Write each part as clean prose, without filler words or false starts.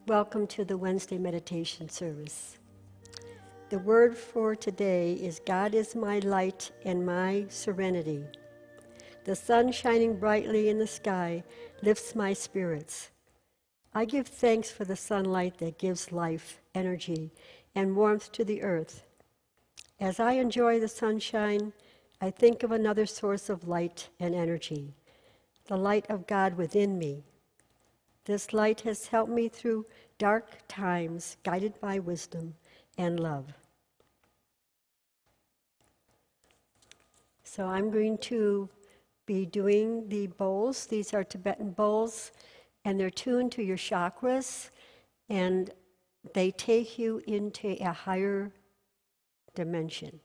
Welcome to the Wednesday meditation service. The word for today is God is my light and my serenity. The sun shining brightly in the sky lifts my spirits. I give thanks for the sunlight that gives life, energy, and warmth to the earth. As I enjoy the sunshine, I think of another source of light and energy, the light of God within me. This light has helped me through dark times, guided by wisdom and love. So I'm going to be doing the bowls. These are Tibetan bowls, and they're tuned to your chakras, and they take you into a higher dimension.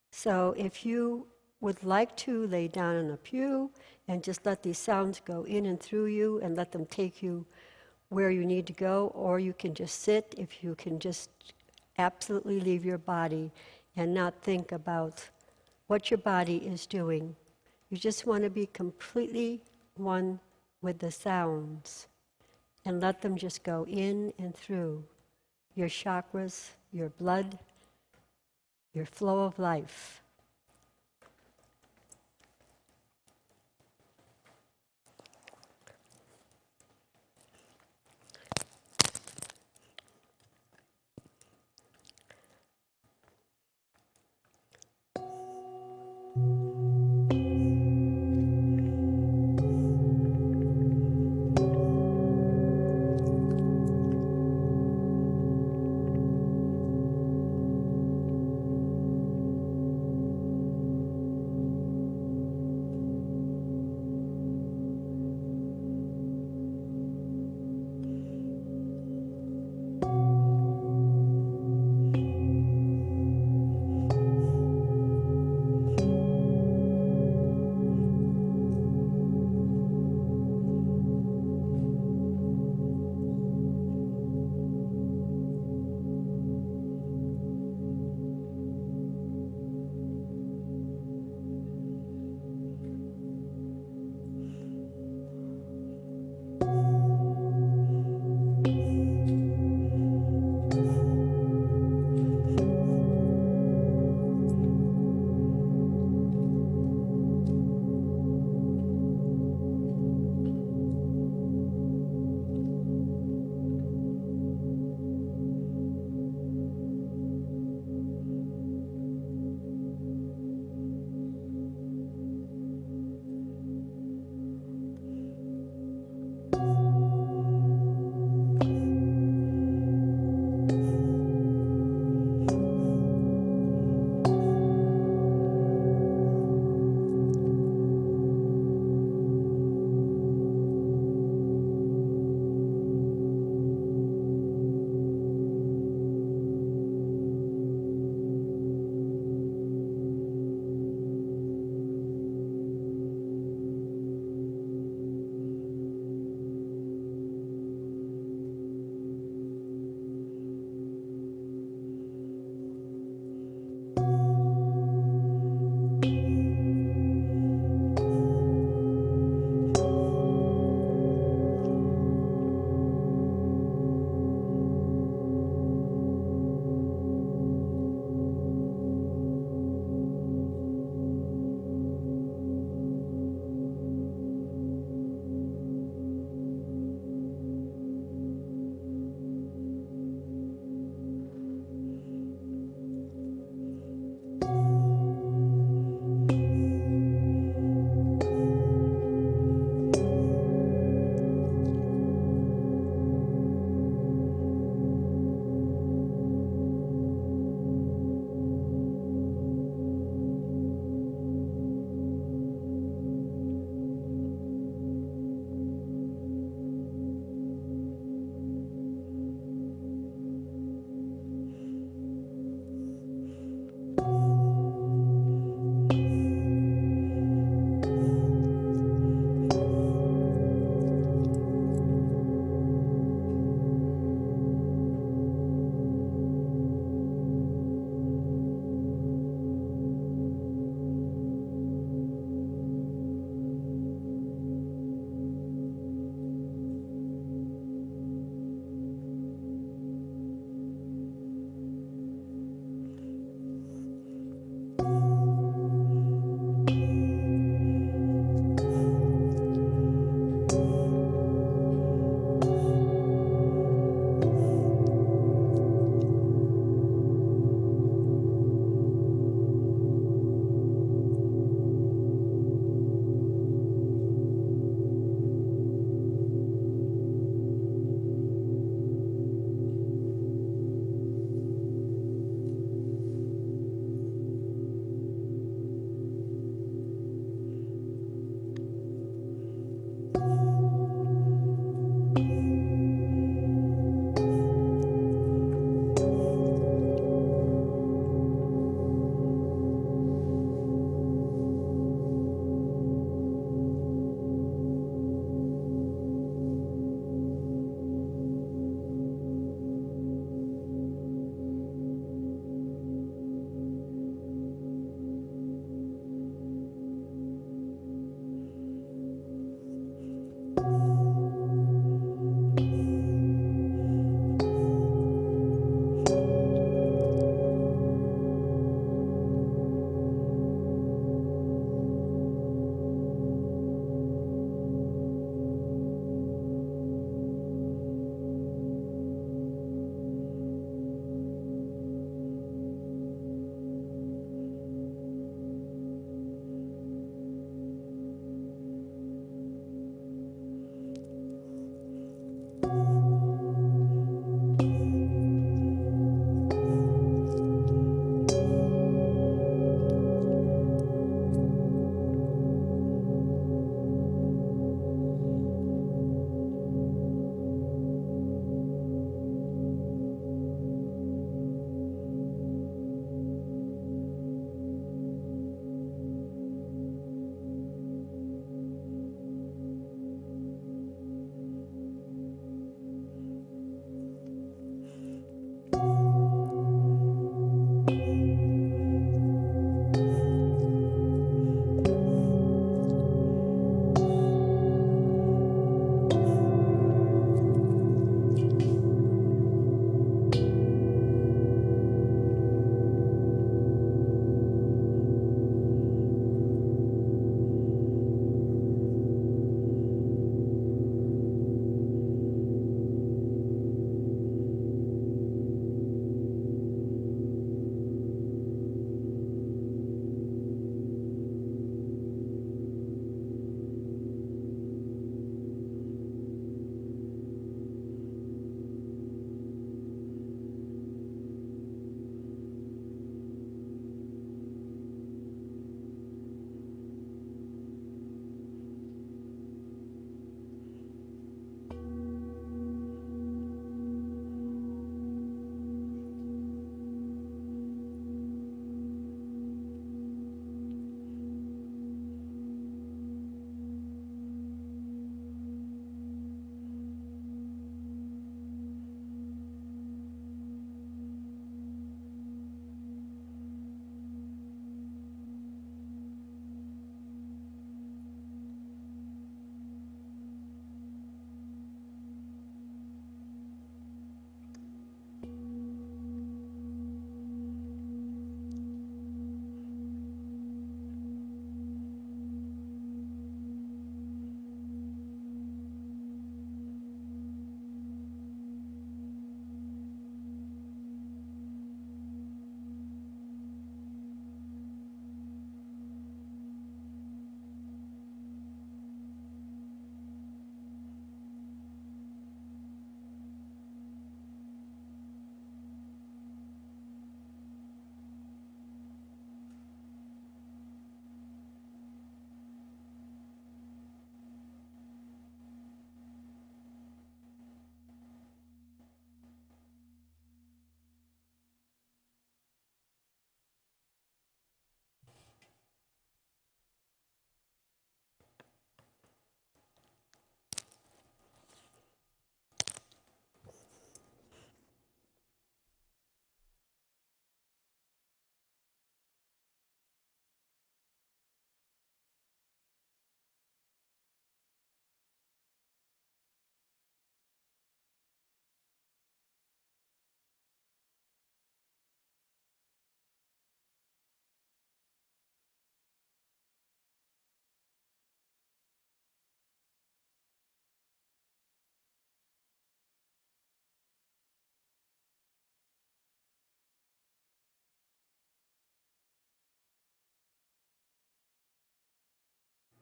So if you would like to lay down in a pew and just let these sounds go in and through you and let them take you where you need to go, or you can just sit, if you can just absolutely leave your body and not think about what your body is doing. You just want to be completely one with the sounds and let them just go in and through your chakras, your blood, your flow of life.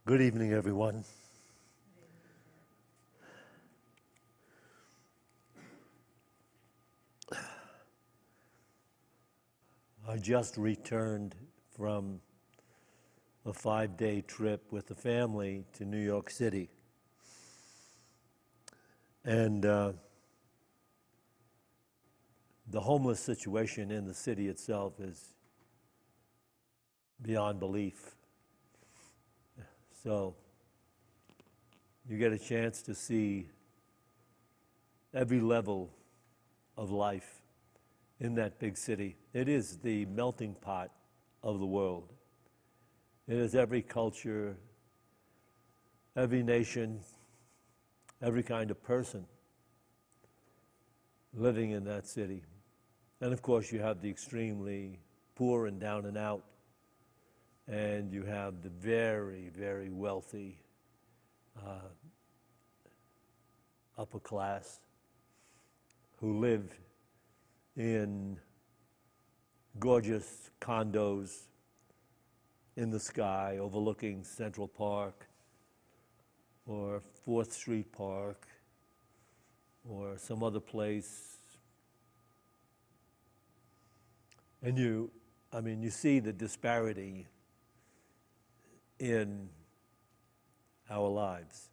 Good evening, everyone. I just returned from a 5-day trip with the family to New York City. And the homeless situation in the city itself is beyond belief. So you get a chance to see every level of life in that big city. It is the melting pot of the world. It is every culture, every nation, every kind of person living in that city. And of course, you have the extremely poor and down and out, and you have the very, very wealthy upper class who live in gorgeous condos in the sky overlooking Central Park or 4th Street Park or some other place And you see the disparity in our lives,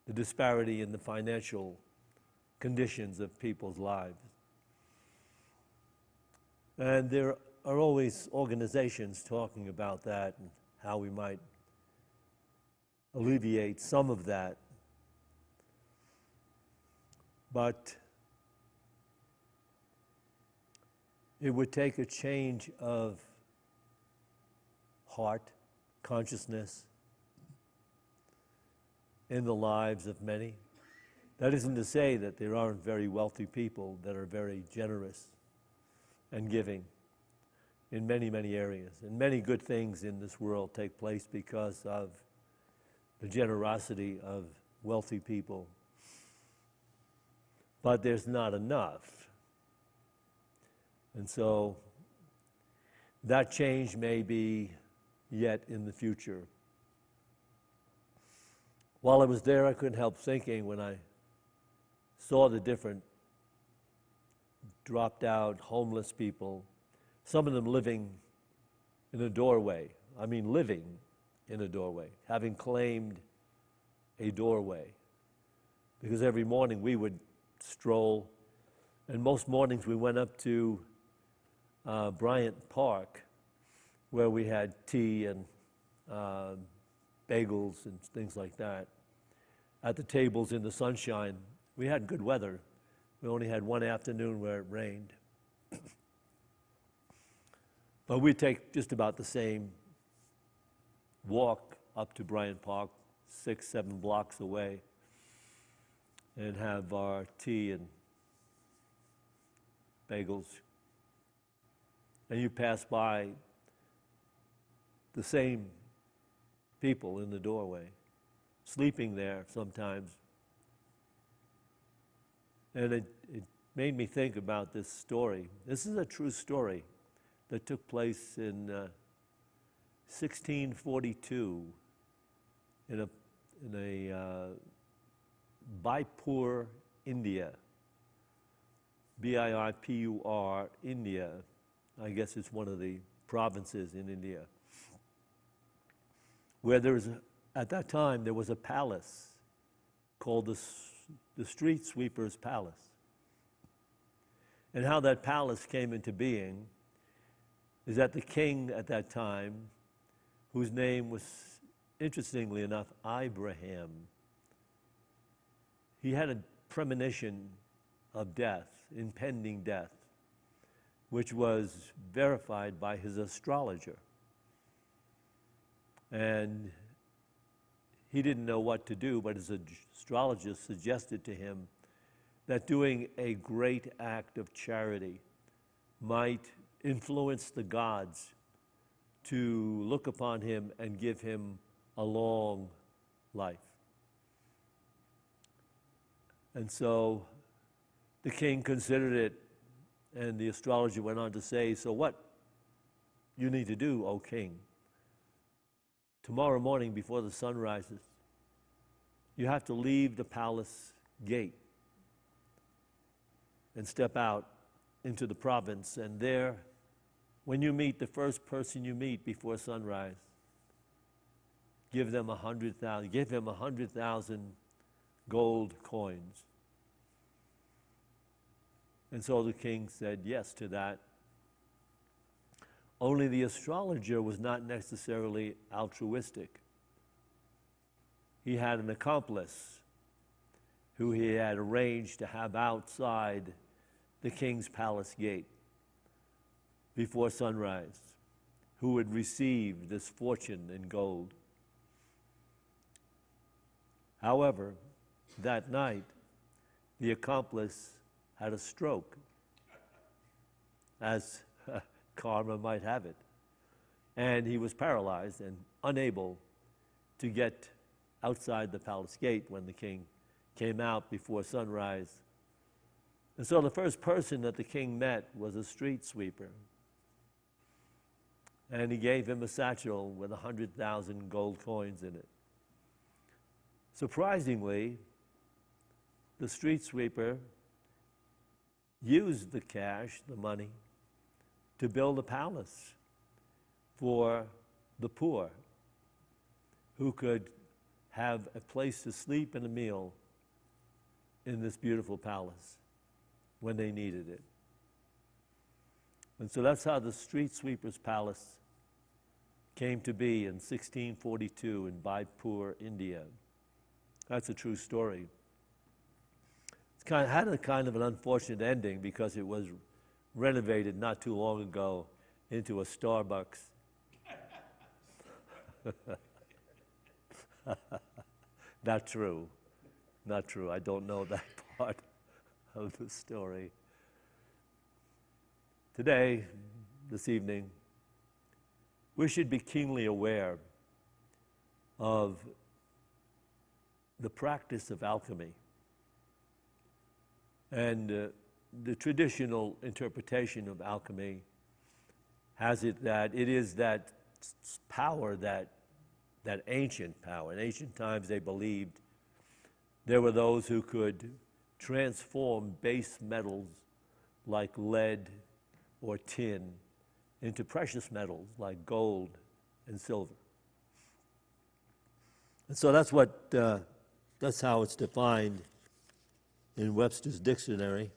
the disparity in the financial conditions of people's lives. And there are always organizations talking about that and how we might alleviate some of that. But it would take a change of heart, consciousness in the lives of many. That isn't to say that there aren't very wealthy people that are very generous and giving in many, many areas. And many good things in this world take place because of the generosity of wealthy people. But there's not enough. And so that change may be yet in the future. While I was there, I couldn't help thinking when I saw the different dropped out homeless people, some of them living in a doorway. I mean, living in a doorway, having claimed a doorway. Because every morning we would stroll, and most mornings we went up to Bryant Park, where we had tea and bagels and things like that. At the tables in the sunshine, we had good weather. We only had one afternoon where it rained. But we'd take just about the same walk up to Bryant Park, 6-7 blocks away, and have our tea and bagels. And you pass by the same people in the doorway, sleeping there sometimes. And it made me think about this story. This is a true story that took place in 1642 in a Baipur, India, Biipur, India. I guess it's one of the provinces in India, where at that time there was a palace called the Street Sweeper's Palace. And how that palace came into being is that the king at that time, whose name was, interestingly enough, Abraham, he had a premonition of death, impending death, which was verified by his astrologer. And he didn't know what to do, but his astrologer suggested to him that doing a great act of charity might influence the gods to look upon him and give him a long life. And so the king considered it, and the astrologer went on to say, "So what you need to do, O king, tomorrow morning before the sun rises, you have to leave the palace gate and step out into the province, and there, when you meet the first person you meet before sunrise, give him 100,000 gold coins." And so the king said yes to that. Only the astrologer was not necessarily altruistic. He had an accomplice who he had arranged to have outside the king's palace gate before sunrise, who would receive this fortune in gold. However, that night, the accomplice had a stroke, as karma might have it, and he was paralyzed and unable to get outside the palace gate when the king came out before sunrise. And so the first person that the king met was a street sweeper, and he gave him a satchel with 100,000 gold coins in it. Surprisingly, the street sweeper used the cash, the money, to build a palace for the poor who could have a place to sleep and a meal in this beautiful palace when they needed it. And so that's how the street sweeper's palace came to be in 1642 in Baipur, India. That's a true story. Had a kind of an unfortunate ending because it was renovated not too long ago into a Starbucks. Not true. Not true. I don't know that part of the story. Today, this evening, we should be keenly aware of the practice of alchemy. And the traditional interpretation of alchemy has it that it is that power, that ancient power. In ancient times, they believed there were those who could transform base metals like lead or tin into precious metals like gold and silver. And so that's how it's defined in Webster's dictionary.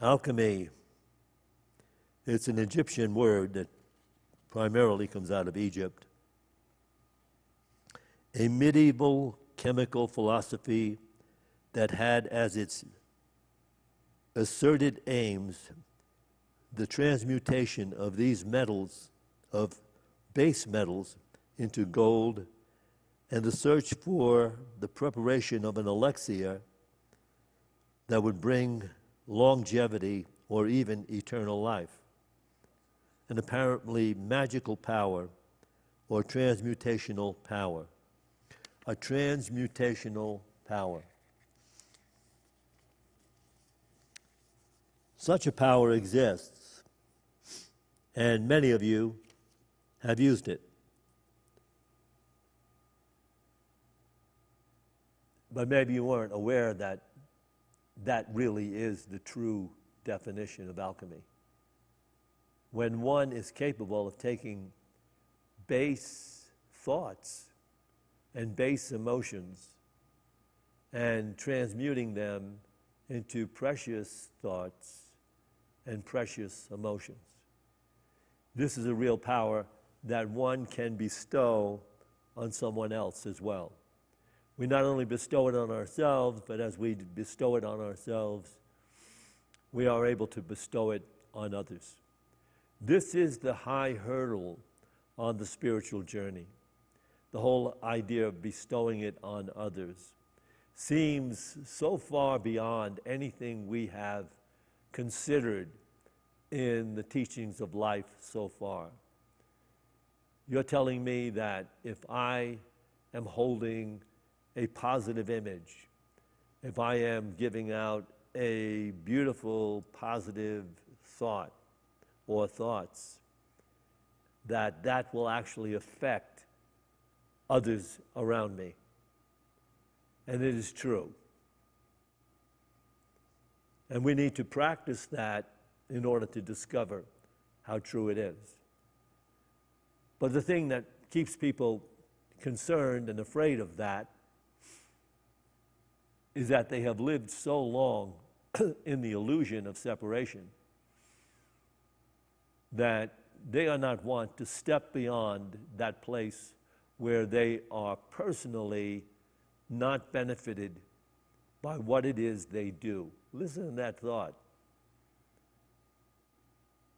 Alchemy, it's an Egyptian word that primarily comes out of Egypt. A medieval chemical philosophy that had as its asserted aims the transmutation of these metals, of base metals, into gold, and the search for the preparation of an elixir that would bring longevity or even eternal life. An apparently magical power or transmutational power. A transmutational power. Such a power exists, and many of you have used it. But maybe you weren't aware that that really is the true definition of alchemy. When one is capable of taking base thoughts and base emotions and transmuting them into precious thoughts and precious emotions. This is a real power that one can bestow on someone else as well. We not only bestow it on ourselves, but as we bestow it on ourselves, we are able to bestow it on others. This is the high hurdle on the spiritual journey. The whole idea of bestowing it on others seems so far beyond anything we have considered in the teachings of life so far. You're telling me that if I am holding a positive image, if I am giving out a beautiful, positive thought or thoughts, that will actually affect others around me. And it is true. And we need to practice that in order to discover how true it is. But the thing that keeps people concerned and afraid of that is that they have lived so long in the illusion of separation that they are not want to step beyond that place where they are personally not benefited by what it is they do. Listen to that thought.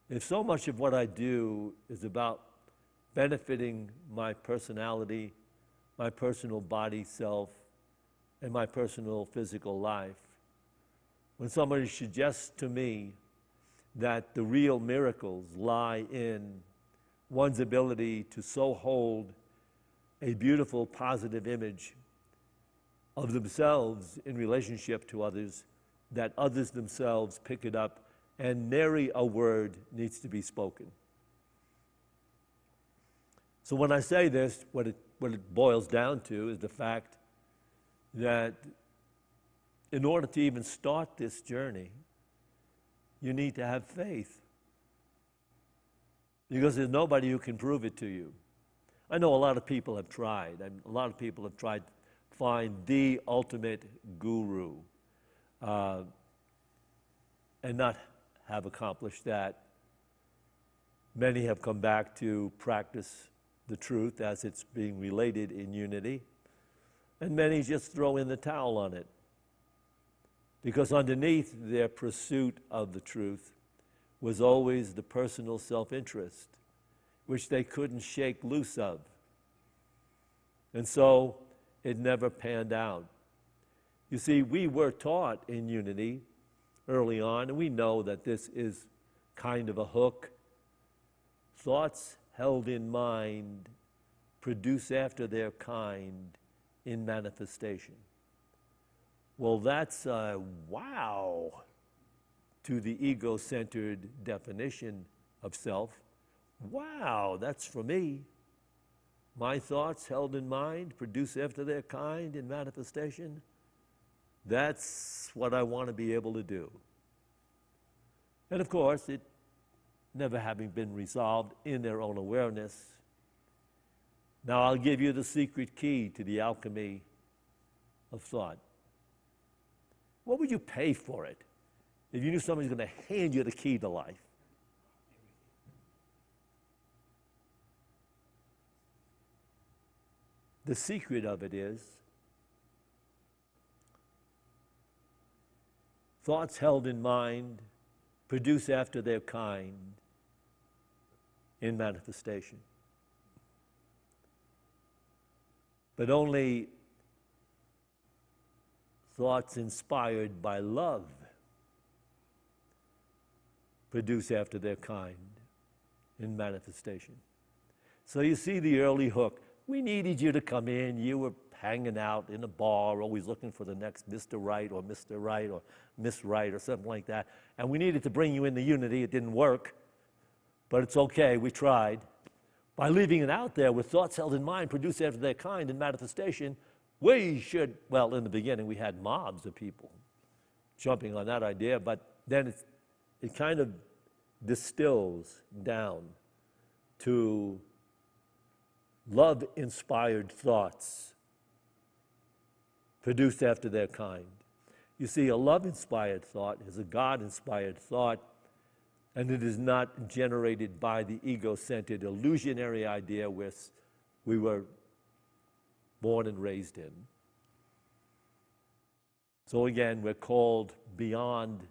If so much of what I do is about benefiting my personality, my personal body self, and my personal physical life, when somebody suggests to me that the real miracles lie in one's ability to so hold a beautiful, positive image of themselves in relationship to others, that others themselves pick it up, and nary a word needs to be spoken. So when I say this, what it boils down to is the fact that in order to even start this journey, you need to have faith. Because there's nobody who can prove it to you. I know a lot of people have tried. A lot of people have tried to find the ultimate guru and not have accomplished that. Many have come back to practice the truth as it's being related in unity, and many just throw in the towel on it. Because underneath their pursuit of the truth was always the personal self-interest, which they couldn't shake loose of. And so it never panned out. You see, we were taught in unity early on, and we know that this is kind of a hook. Thoughts held in mind produce after their kind in manifestation. Well, that's a wow to the ego-centered definition of self. Wow, that's for me. My thoughts held in mind produce after their kind in manifestation. That's what I want to be able to do. And of course, it never having been resolved in their own awareness. Now I'll give you the secret key to the alchemy of thought. What would you pay for it if you knew somebody's going to hand you the key to life? The secret of it is thoughts held in mind produce after their kind in manifestation. But only thoughts inspired by love produce after their kind in manifestation. So you see the early hook. We needed you to come in. You were hanging out in a bar, always looking for the next Mr. Right or Mr. Right or Miss Right or something like that. And we needed to bring you into unity. It didn't work, but it's okay. We tried. By leaving it out there with thoughts held in mind, produce after their kind in manifestation, we should, well, in the beginning we had mobs of people jumping on that idea, but then it kind of distills down to love-inspired thoughts produced after their kind. You see, a love-inspired thought is a God-inspired thought, and it is not generated by the ego-centered illusionary idea which we were born and raised in. So again, we're called beyond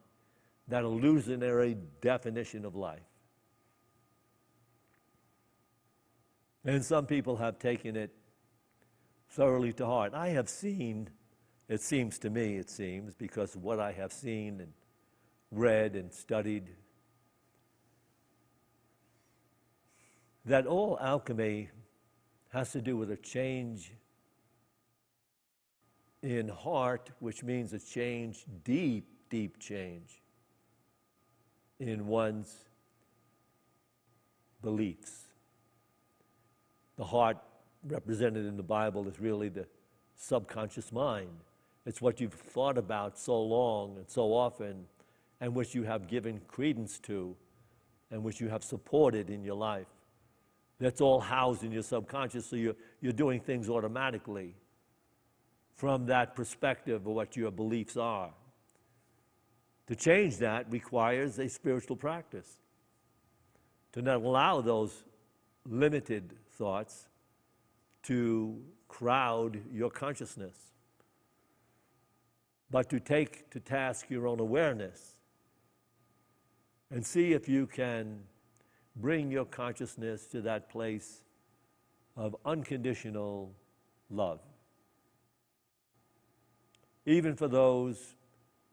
that illusionary definition of life. And some people have taken it thoroughly to heart. I have seen, it seems to me, because of what I have seen and read and studied, that all alchemy has to do with a change in heart, which means a change, deep, deep change in one's beliefs. The heart represented in the Bible is really the subconscious mind. It's what you've thought about so long and so often, and which you have given credence to, and which you have supported in your life. That's all housed in your subconscious, so you're doing things automatically from that perspective of what your beliefs are. To change that requires a spiritual practice. To not allow those limited thoughts to crowd your consciousness, but to take to task your own awareness and see if you can bring your consciousness to that place of unconditional love. Even for those,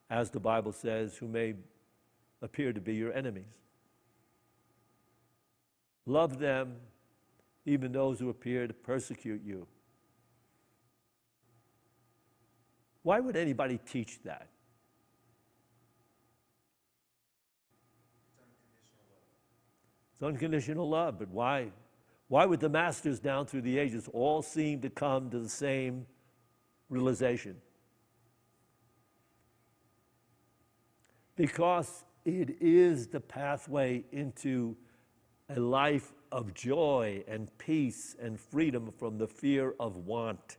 as the Bible says, who may appear to be your enemies. Love them, even those who appear to persecute you. Why would anybody teach that? It's unconditional love, but why? Why would the masters down through the ages all seem to come to the same realization? Because it is the pathway into a life of joy and peace and freedom from the fear of want.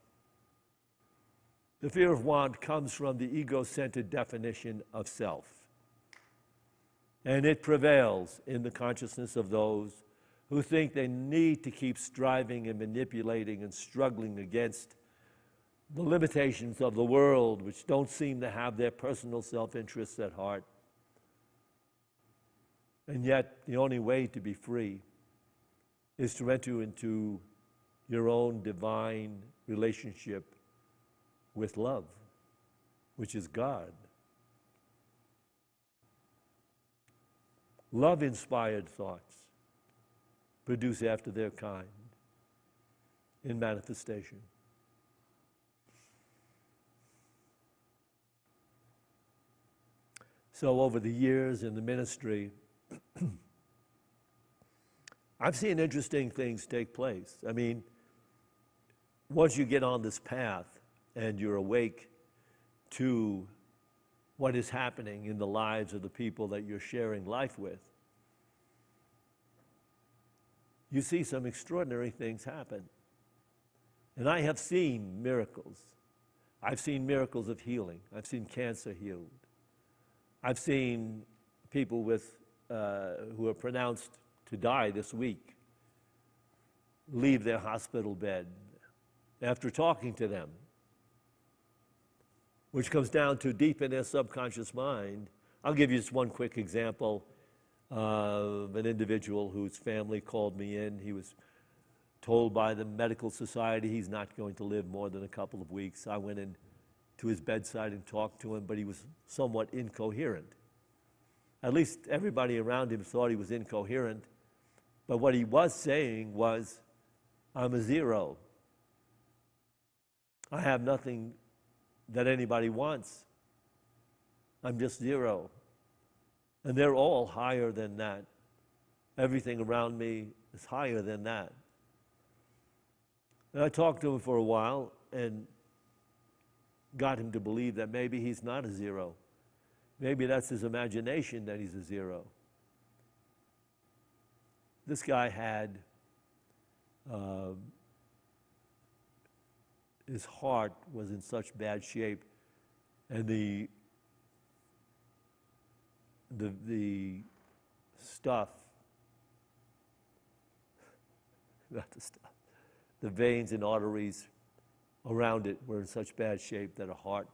The fear of want comes from the ego-centered definition of self. And it prevails in the consciousness of those who think they need to keep striving and manipulating and struggling against the limitations of the world, which don't seem to have their personal self-interests at heart. And yet, the only way to be free is to enter into your own divine relationship with love, which is God. Love-inspired thoughts produce after their kind in manifestation. So over the years in the ministry, I've seen interesting things take place. I mean, once you get on this path and you're awake to what is happening in the lives of the people that you're sharing life with, you see some extraordinary things happen. And I have seen miracles. I've seen miracles of healing. I've seen cancer healed. I've seen people with, who are pronounced to die this week leave their hospital bed after talking to them, which comes down to deep in their subconscious mind. I'll give you just one quick example of an individual whose family called me in. He was told by the medical society he's not going to live more than a couple of weeks. I went in to his bedside and talked to him, but he was somewhat incoherent. At least everybody around him thought he was incoherent, but what he was saying was, I'm a zero. I have nothing that anybody wants. I'm just zero. And they're all higher than that. Everything around me is higher than that. And I talked to him for a while and got him to believe that maybe he's not a zero. Maybe that's his imagination that he's a zero. This guy had his heart was in such bad shape, and the stuff, not the stuff, the veins and arteries around it were in such bad shape that a heart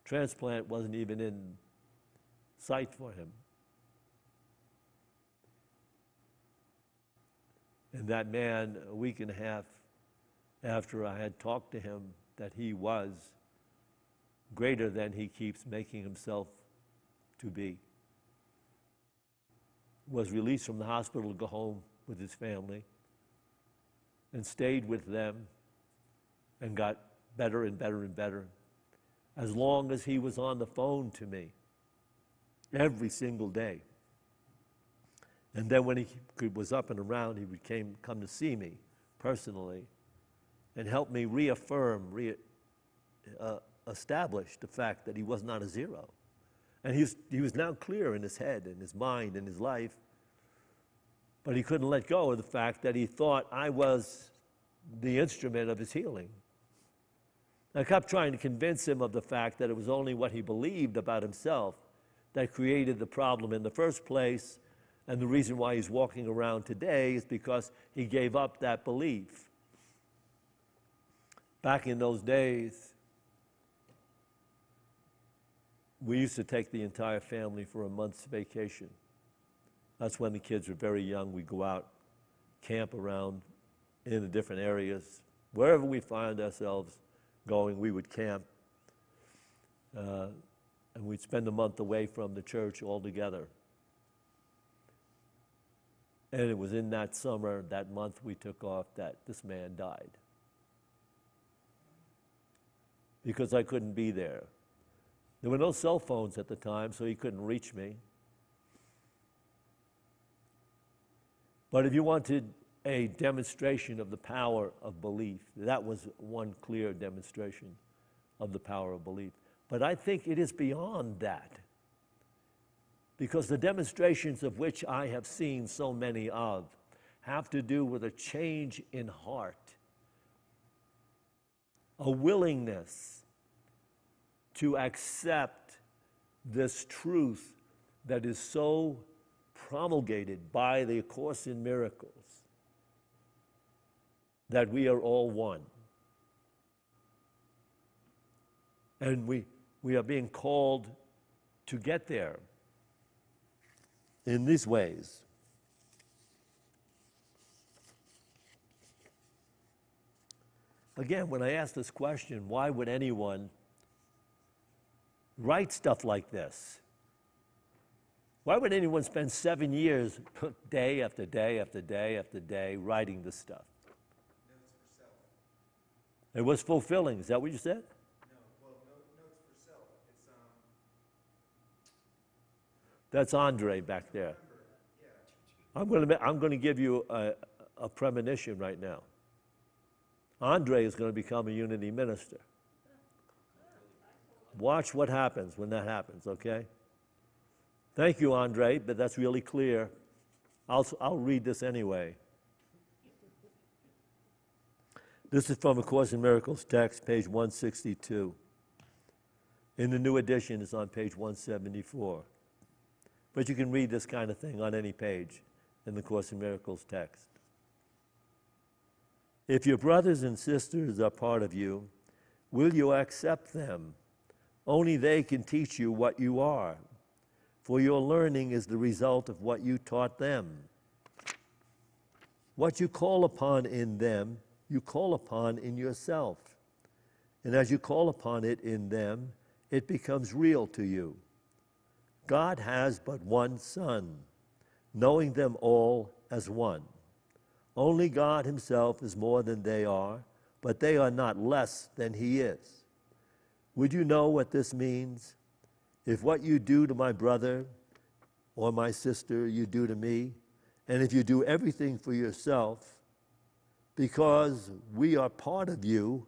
transplant wasn't even in sight for him. And that man, a week and a half after I had talked to him that he was greater than he keeps making himself to be, was released from the hospital to go home with his family and stayed with them and got better and better and better as long as he was on the phone to me every single day. And then when he was up and around, he would come to see me personally and help me reaffirm, establish the fact that he was not a zero. And he was now clear in his head and his mind and his life, but he couldn't let go of the fact that he thought I was the instrument of his healing. I kept trying to convince him of the fact that it was only what he believed about himself that created the problem in the first place, and the reason why he's walking around today is because he gave up that belief. Back in those days, we used to take the entire family for a month's vacation. That's when the kids were very young. We'd go out, camp around in the different areas. Wherever we find ourselves going, we would camp. And we'd spend a month away from the church altogether. And it was in that summer, that month we took off, that this man died. Because I couldn't be there. There were no cell phones at the time, so he couldn't reach me. But if you wanted a demonstration of the power of belief, that was one clear demonstration of the power of belief. But I think it is beyond that. because the demonstrations of which I have seen so many of have to do with a change in heart, a willingness to accept this truth that is so promulgated by the Course in Miracles, that we are all one. And we are being called to get there in these ways. Again, when I ask this question, why would anyone write stuff like this? Why would anyone spend 7 years, day after day after day after day, writing this stuff? Notes for self. It was fulfilling. Is that what you said? No, well, notes for self. It's That's Andre back there. I'm going to give you a premonition right now. Andre is going to become a Unity minister. Watch what happens when that happens, okay? Thank you, Andre, but that's really clear. I'll read this anyway. This is from A Course in Miracles text, page 162. In the new edition, it's on page 174. But you can read this kind of thing on any page in the Course in Miracles text. If your brothers and sisters are part of you, will you accept them? Only they can teach you what you are, for your learning is the result of what you taught them. What you call upon in them, you call upon in yourself. And as you call upon it in them, it becomes real to you. God has but one Son, knowing them all as one. Only God himself is more than they are, but they are not less than he is. Would you know what this means? If what you do to my brother or my sister you do to me, and if you do everything for yourself, because we are part of you,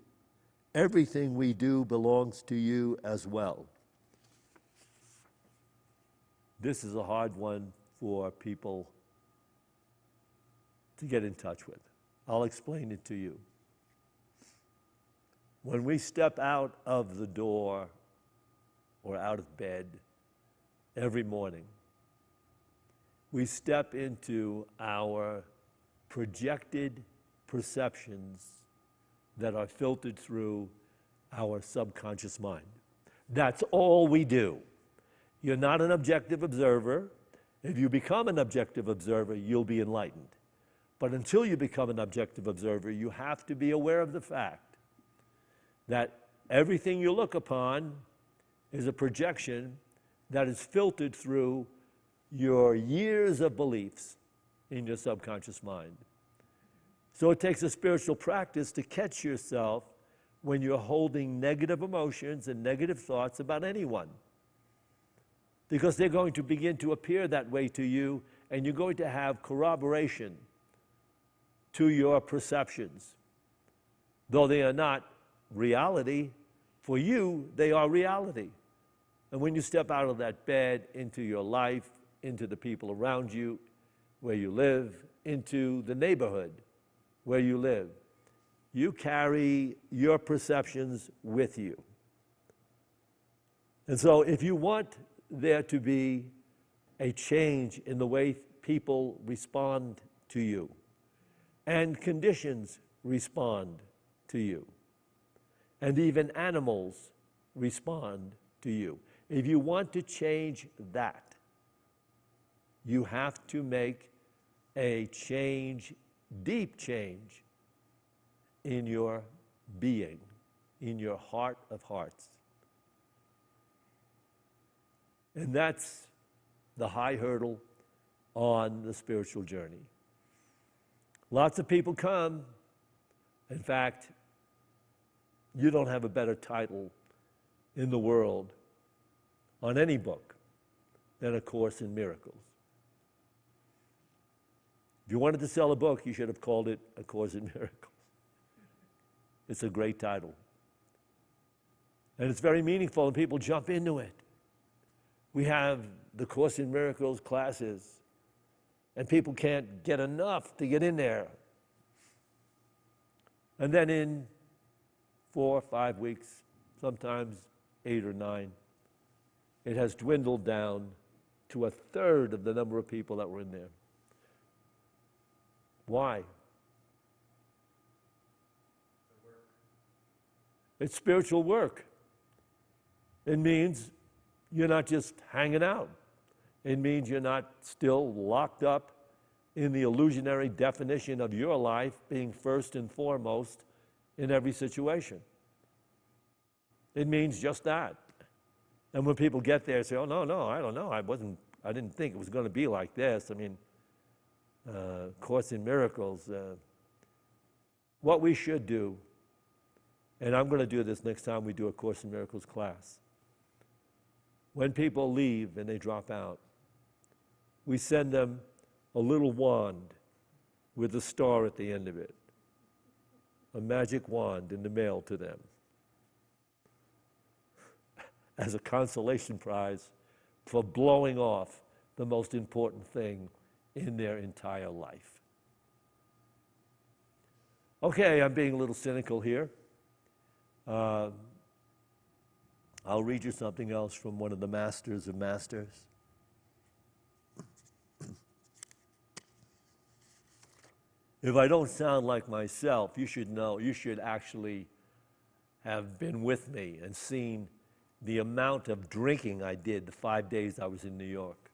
everything we do belongs to you as well. This is a hard one for people to get in touch with. I'll explain it to you. When we step out of the door or out of bed every morning, we step into our projected perceptions that are filtered through our subconscious mind. That's all we do. You're not an objective observer. If you become an objective observer, you'll be enlightened. But until you become an objective observer, you have to be aware of the fact that everything you look upon is a projection that is filtered through your years of beliefs in your subconscious mind. So it takes a spiritual practice to catch yourself when you're holding negative emotions and negative thoughts about anyone, because they're going to begin to appear that way to you, and you're going to have corroboration to your perceptions. Though they are not reality, for you, they are reality. And when you step out of that bed into your life, into the people around you, where you live, into the neighborhood where you live, you carry your perceptions with you. And so if you want there to be a change in the way people respond to you, and conditions respond to you, and even animals respond to you. If you want to change that, you have to make a change, deep change, in your being, in your heart of hearts. And that's the high hurdle on the spiritual journey. Lots of people come. In fact, you don't have a better title in the world on any book than A Course in Miracles. If you wanted to sell a book, you should have called it A Course in Miracles. It's a great title. And it's very meaningful, and people jump into it. We have the Course in Miracles classes, and people can't get enough to get in there. And then in 4 or 5 weeks, sometimes 8 or 9, it has dwindled down to 1/3 of the number of people that were in there. Why? It's spiritual work. It means you're not just hanging out. It means you're not still locked up in the illusionary definition of your life being first and foremost in every situation. It means just that. And when people get there and say, oh, no, I don't know. I didn't think it was going to be like this. I mean, Course in Miracles. What we should do, and I'm going to do this next time we do a Course in Miracles class. When people leave and they drop out, we send them a little wand with a star at the end of it. A magic wand in the mail to them as a consolation prize for blowing off the most important thing in their entire life. Okay, I'm being a little cynical here. I'll read you something else from one of the masters of masters. If I don't sound like myself, you should know, you should actually have been with me and seen the amount of drinking I did the 5 days I was in New York.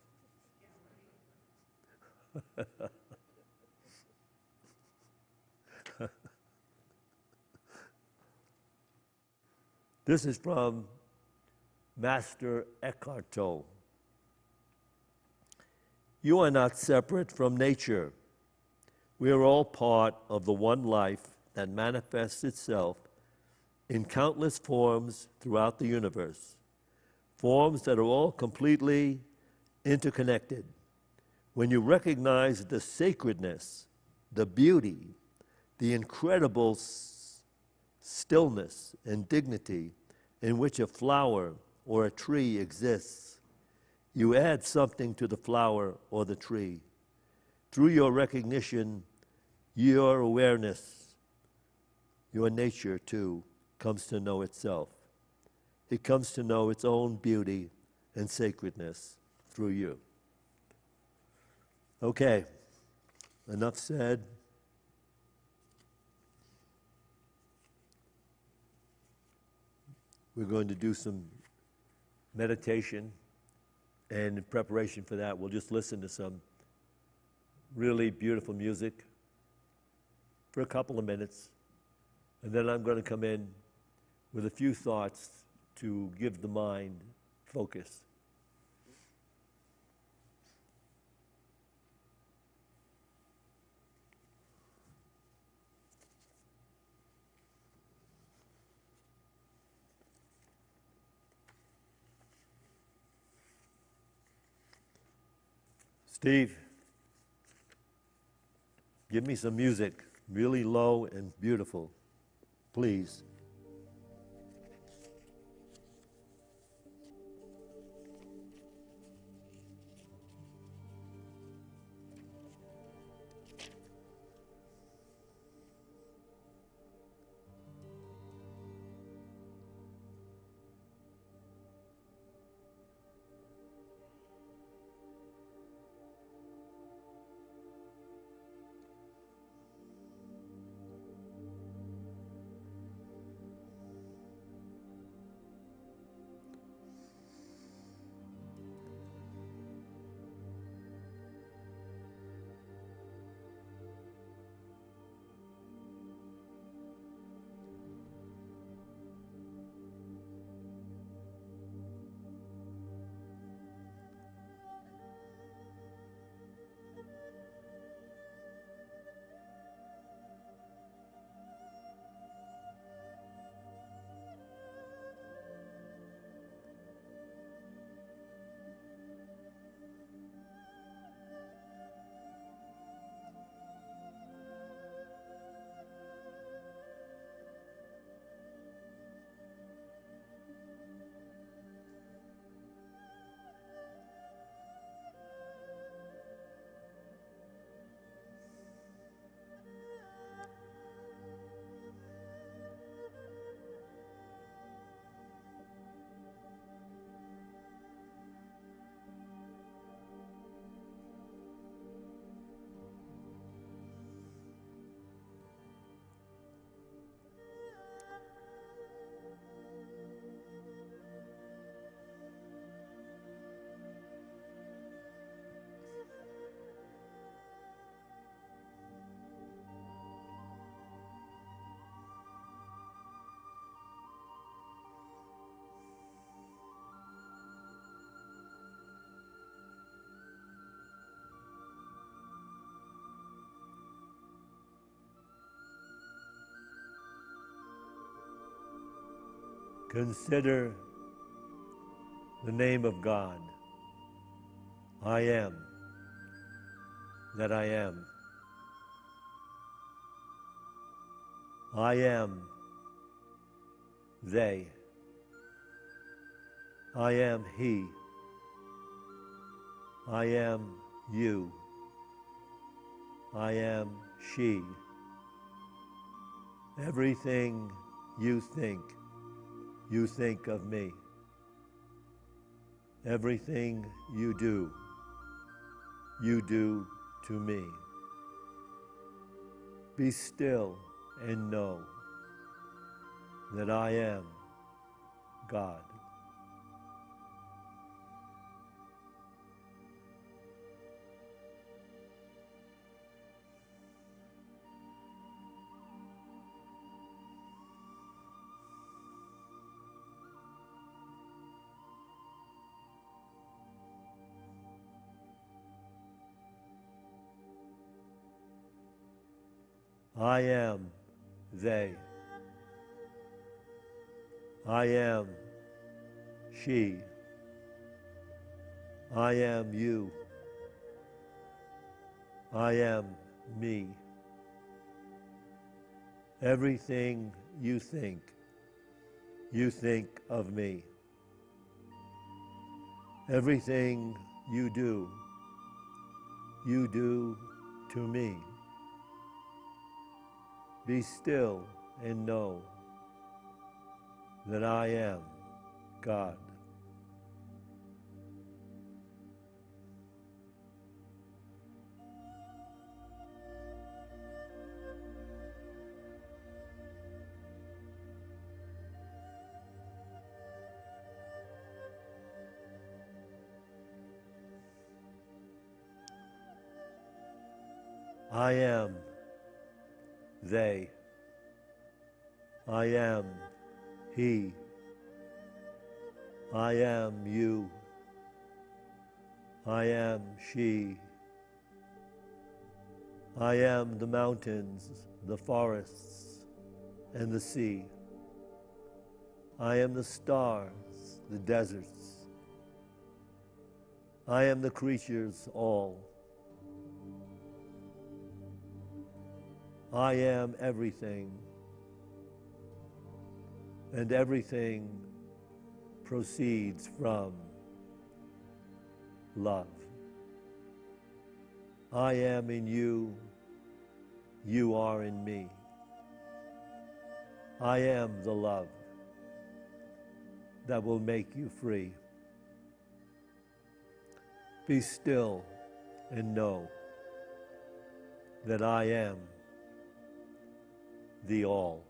This is from Master Eckhart Tolle. You are not separate from nature. We are all part of the one life that manifests itself in countless forms throughout the universe, forms that are all completely interconnected. When you recognize the sacredness, the beauty, the incredible stillness and dignity in which a flower or a tree exists, you add something to the flower or the tree. Through your recognition, your awareness, your nature too, comes to know itself. It comes to know its own beauty and sacredness through you. Okay, enough said. We're going to do some meditation, and in preparation for that, we'll just listen to some really beautiful music for a couple of minutes, and then I'm going to come in with a few thoughts to give the mind focus. Steve, give me some music, really low and beautiful, please. Consider the name of God. I am that I am. I am they. I am he. I am you. I am she. Everything you think of me. Everything you do to me. Be still and know that I am God. I am they. I am she. I am you. I am me. Everything you think of me. Everything you do to me. Be still and know that I am God. I am they. I am he. I am you. I am she. I am the mountains, the forests, and the sea. I am the stars, the deserts. I am the creatures all. I am everything, and everything proceeds from love. I am in you, you are in me. I am the love that will make you free. Be still and know that I am the all.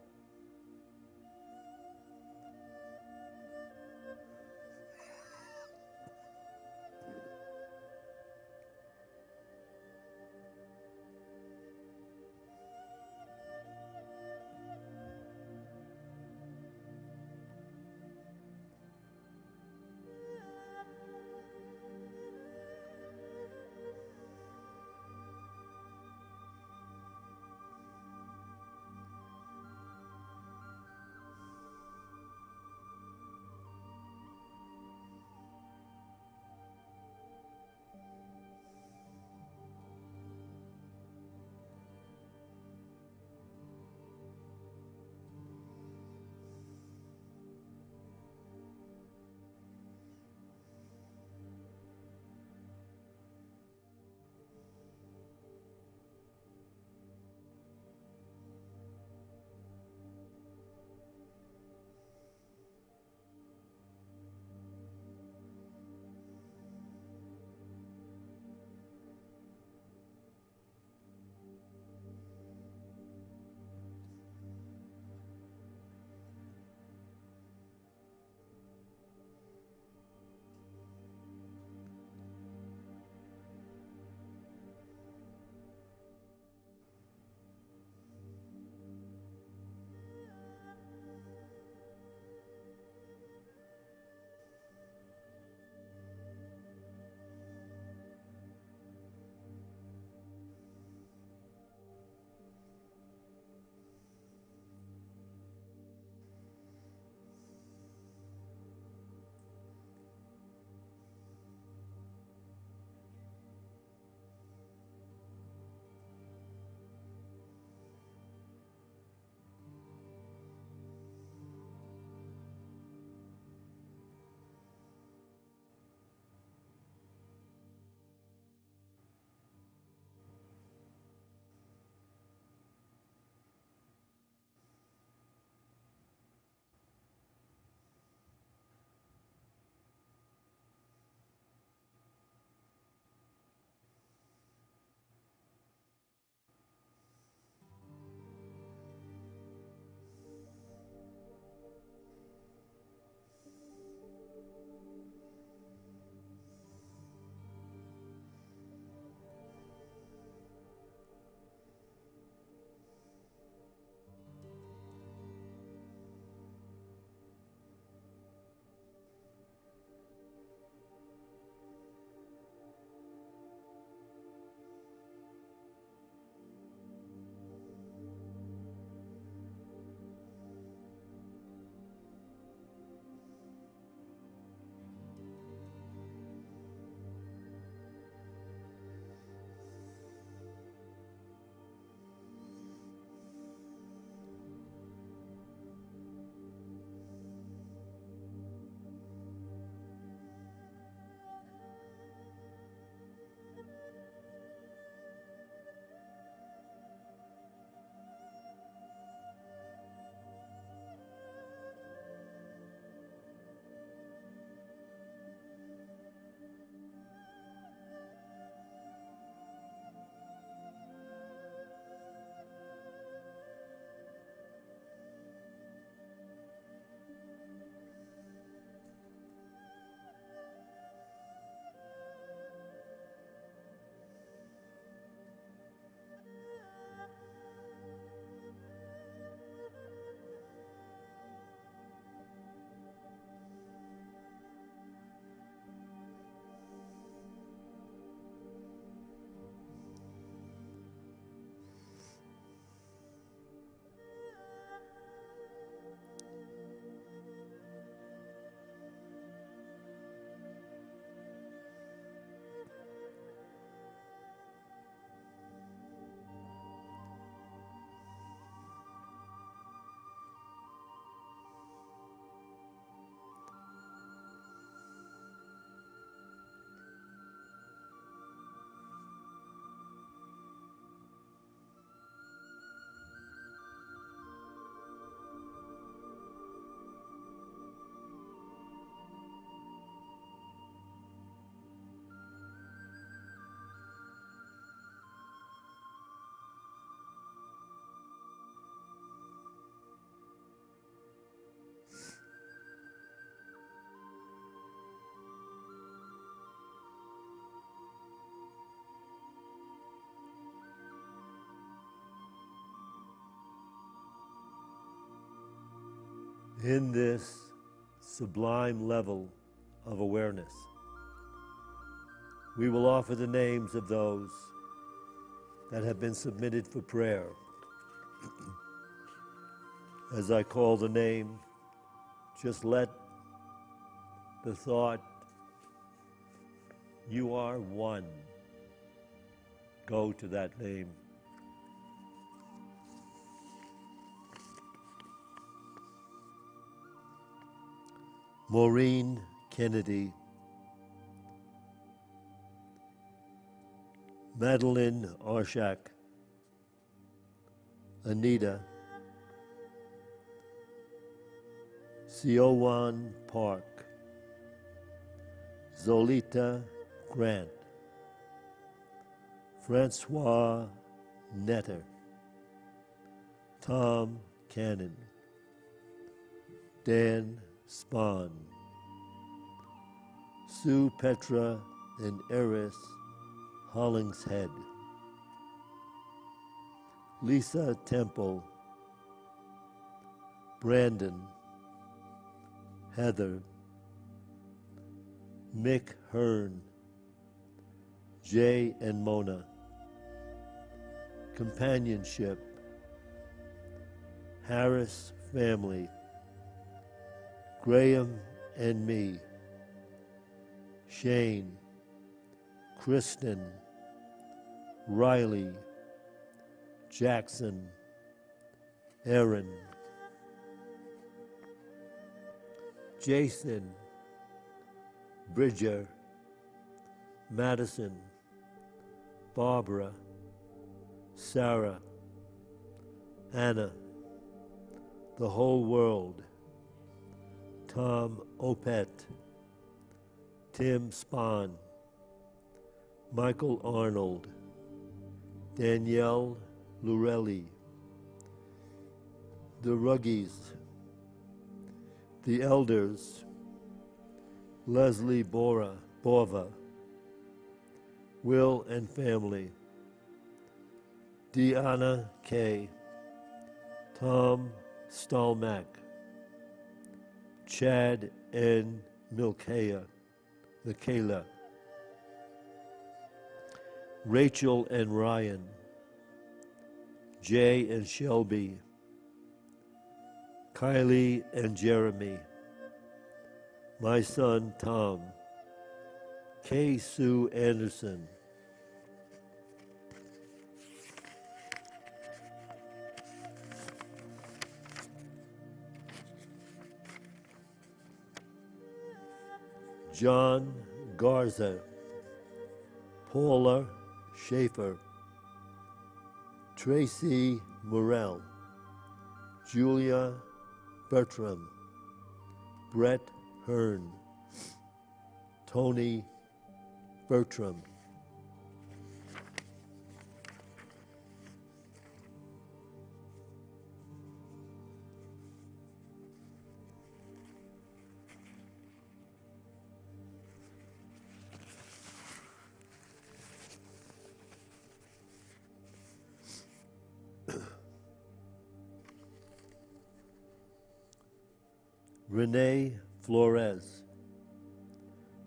In this sublime level of awareness, we will offer the names of those that have been submitted for prayer. As I call the name, just let the thought, "You are one," go to that name. Maureen Kennedy, Madeline Arshak, Anita, Siowan Park, Zolita Grant, Francois Netter, Tom Cannon, Dan Spahn, Sue Petra and Eris Hollingshead, Lisa Temple, Brandon, Heather, Mick Hearn, Jay and Mona, Companionship, Harris family, Graham and me, Shane, Kristen, Riley, Jackson, Aaron, Jason, Bridger, Madison, Barbara, Sarah, Anna, the whole world, Tom Opet, Tim Spahn, Michael Arnold, Danielle Lurelli, the Ruggies, the Elders, Leslie Borva, Will and family, Deanna K., Tom Stallmack, Chad and Michaela, Rachel and Ryan, Jay and Shelby, Kylie and Jeremy, my son Tom, Kay Sue Anderson, John Garza, Paula Schaefer, Tracy Morell, Julia Bertram, Brett Hearn, Tony Bertram, Renee Flores,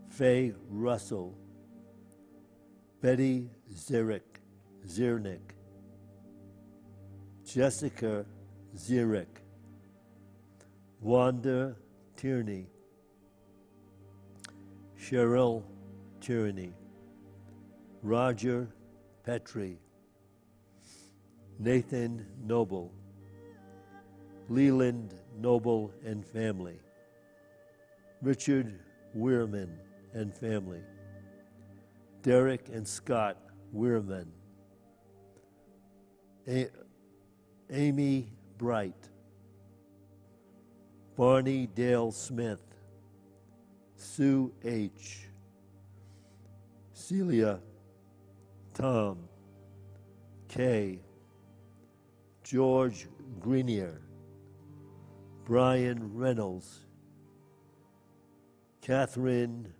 Faye Russell, Betty Ziernick, Jessica Zierek, Wanda Tierney, Cheryl Tierney, Roger Petrie, Nathan Noble, Leland Noble and family, Richard Weirman and family, Derek and Scott Weirman, Amy Bright, Barney Dale Smith, Sue H., Celia, Tom, Kay, George Greenier, Brian Reynolds, Catherine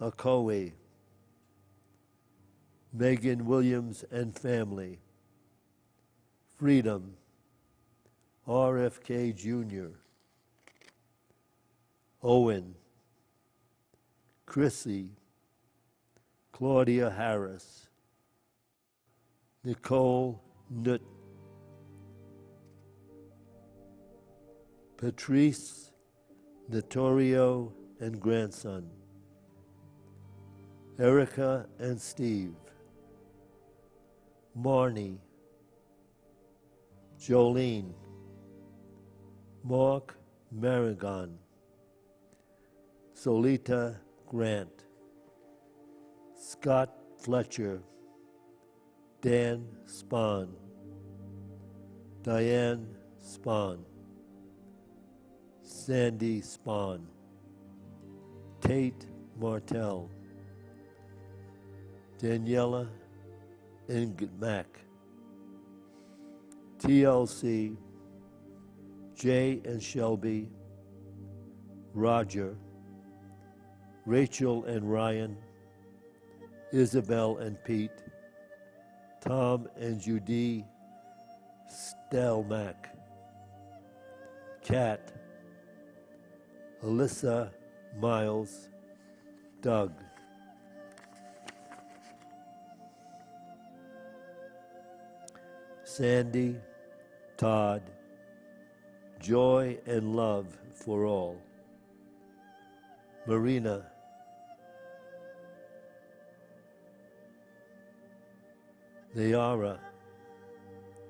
Okoe, Megan Williams and family, Freedom, RFK Jr., Owen, Chrissy, Claudia Harris, Nicole Nutt, Patrice Notorio and grandson, Erica and Steve, Marnie, Jolene, Mark Marigon, Solita Grant, Scott Fletcher, Dan Spahn, Diane Spahn, Sandy Spahn, Tate Martell, Daniela Ingmack, TLC, Jay and Shelby, Roger, Rachel and Ryan, Isabel and Pete, Tom and Judy Stelmack, Kat, Alyssa Miles, Doug. Sandy, Todd, joy and love for all. Marina, Nayara,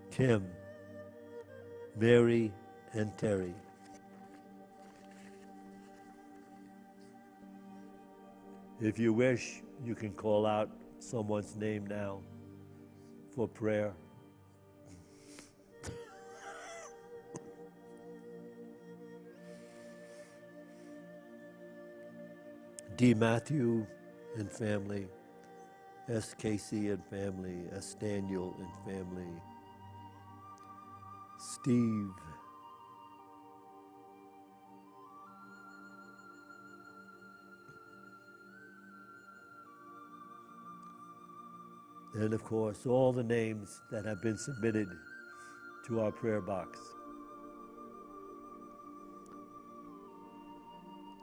Kim, Mary, and Terry. If you wish, you can call out someone's name now for prayer. D. Matthew and family, S. Casey and family, S. Daniel and family, Steve, and of course all the names that have been submitted to our prayer box.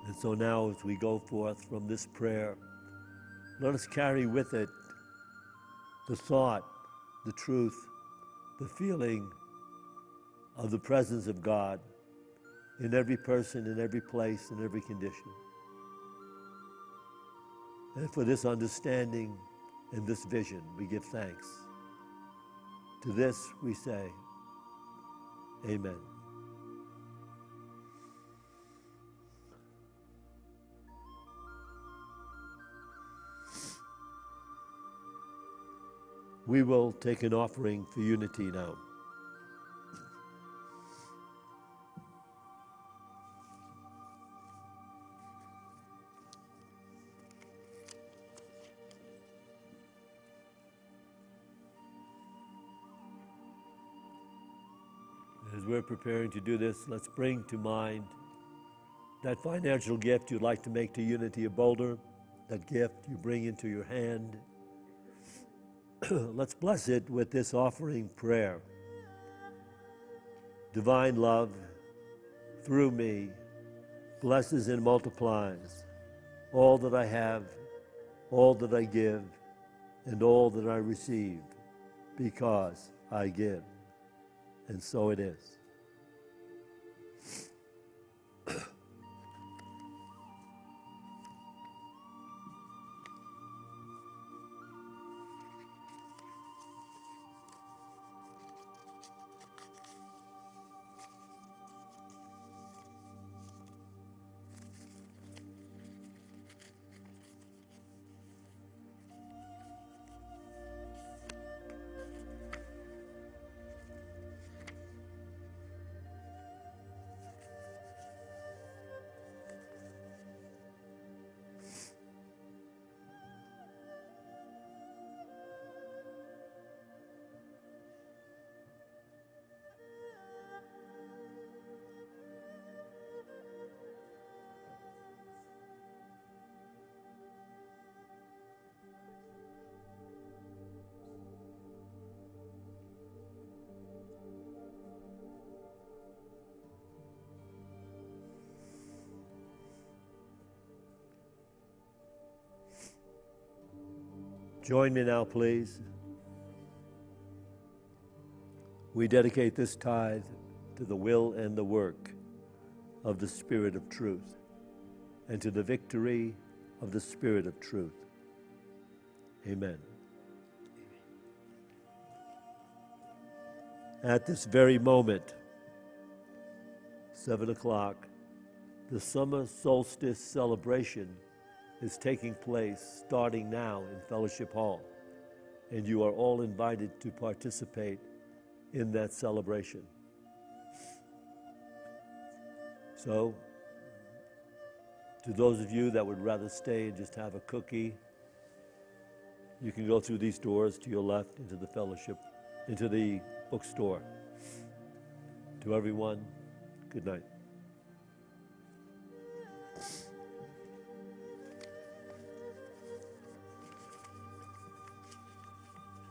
And so now as we go forth from this prayer, let us carry with it the thought, the truth, the feeling of the presence of God in every person, in every place, in every condition. And for this understanding and this vision, we give thanks. To this we say, Amen. We will take an offering for unity now. As we're preparing to do this, let's bring to mind that financial gift you'd like to make to Unity of Boulder, that gift you bring into your hand. Let's bless it with this offering prayer. Divine love, through me, blesses and multiplies all that I have, all that I give, and all that I receive, because I give. And so it is. Join me now, please. We dedicate this tithe to the will and the work of the Spirit of truth and to the victory of the Spirit of truth. Amen. At this very moment, 7 o'clock, the summer solstice celebration is taking place starting now in Fellowship Hall, and you are all invited to participate in that celebration. So, to those of you that would rather stay and just have a cookie, you can go through these doors to your left into the fellowship, into the bookstore. To everyone, good night.